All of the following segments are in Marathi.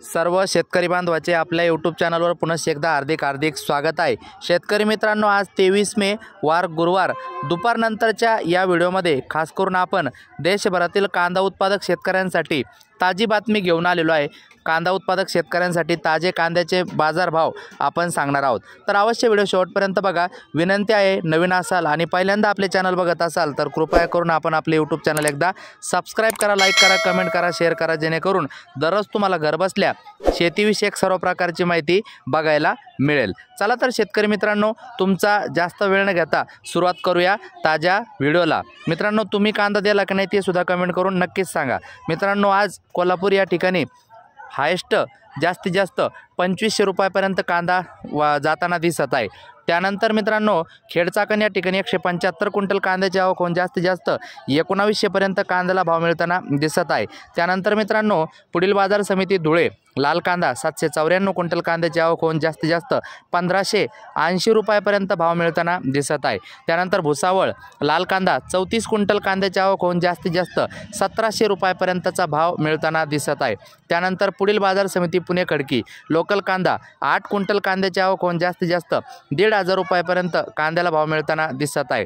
सर्व शेतकरी बांधवाचे आपल्या यूट्यूब चॅनलवर पुन्हा एकदा हार्दिक स्वागत आहे। शेतकरी मित्रांनो, आज 23 मे वार गुरुवार दुपारनंतरच्या या व्हिडिओमध्ये खास करून आपण देशभरातील कांदा उत्पादक शेतकऱ्यांसाठी ताजी बातमी घेऊन आलेलो आहे। कांदा उत्पादक शेतकऱ्यांसाठी ताजे कांद्याचे बाजारभाव आपण सांगणार आहोत, तर अवश्य व्हिडिओ शेवटपर्यंत बघा। विनंती आहे, नवीन असाल आणि पहिल्यांदा आपले चॅनल बघत असाल तर कृपया करून आपण आपले यूट्यूब चॅनल एकदा सबस्क्राइब करा, लाईक करा, कमेंट करा, शेअर करा, जेणेकरून दररोज तुम्हाला घरबसल्या शेतीविषयक सर्व प्रकारची माहिती बघायला मिळेल। चला तर शेतकरी मित्रांनो, तुमचा जास्त वेळ न घेता सुरुवात करूया ताज्या व्हिडिओला। मित्रांनो, तुम्ही कांदा दिला की नाही ते सुद्धा कमेंट करून नक्कीच सांगा। मित्रांनो, आज कोल्हापूर या ठिकाणी हायेस्ट जास्तीत जास्त 2500 रुपयापर्यंत कांदा जाताना दिसत आहे। त्यानंतर मित्रांनो, खेडचाकण या ठिकाणी 175 क्विंटल कांद्याची आवक होऊन जास्तीत जास्त 1900 पर्यंत कांद्याला भाव मिळताना दिसत आहे। त्यानंतर मित्रांनो, पुढील बाजार समिती धुळे लाल कांदा 794 क्विंटल कांद्याची आवक होऊन जास्तीत जास्त 1580 रुपयापर्यंत भाव मिळताना दिसत आहे। त्यानंतर भुसावळ लाल कांदा 34 क्विंटल कांद्याची आवक होऊन जास्तीत जास्त 1700 रुपयापर्यंतचा भाव मिळताना दिसत आहे। त्यानंतर पुढील बाजार समिती पुणे खडकी लोकल कांदा 8 क्विंटल कांद्याची आवक होऊन जास्तीत जास्त 1500 रुपयापर्यंत कांद्याला भाव मिळताना दिसत आहे।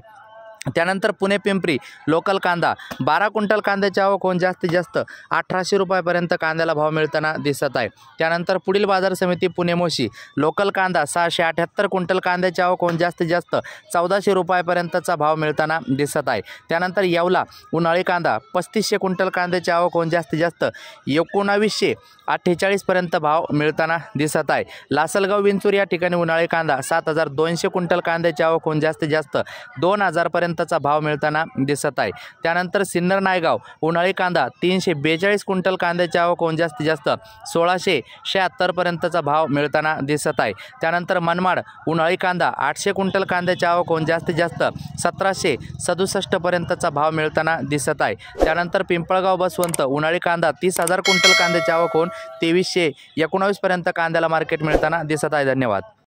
त्यानंतर पुणे पिंपरी लोकल कांदा 12 क्विंटल कांद्याची आवक होऊन जास्तीत जास्त 1800 रुपयापर्यंत कांद्याला भाव मिळताना दिसत आहे। त्यानंतर पुढील बाजार समिती पुणे मोशी लोकल कांदा 678 क्विंटल कांद्याची आवक होऊन जास्तीत जास्त 1400 रुपयापर्यंतचा भाव मिळताना दिसत आहे। त्यानंतर येवला उन्हाळी कांदा 3500 क्विंटल कांद्याची आवक होऊन जास्तीत जास्त 1948 पर्यंत भाव मिळताना दिसत आहे। लासलगाव विंचूर या ठिकाणी उन्हाळी कांदा 7200 क्विंटल कांद्याची आवक होऊन जास्तीत जास्त 2000 पर्यंतचा भाव मिळताना दिसत आहे। त्यानंतर सिन्नर नायगाव उन्हाळी कांदा 342 क्विंटल कांद्याची आवक होऊन जास्तीत जास्त 1676 पर्यंतचा भाव मिळताना दिसत आहे। त्यानंतर मनमाड उन्हाळी कांदा 800 क्विंटल कांद्याची आवक होऊन जास्तीत जास्त 1767 पर्यंतचा भाव मिळताना दिसत आहे। त्यानंतर पिंपळगाव बसवंत उन्हाळी कांदा 30,000 क्विंटल कांद्याची आवक होऊन 2319 पर्यंत कांद्याला मार्केट मिळताना दिसत आहे। धन्यवाद।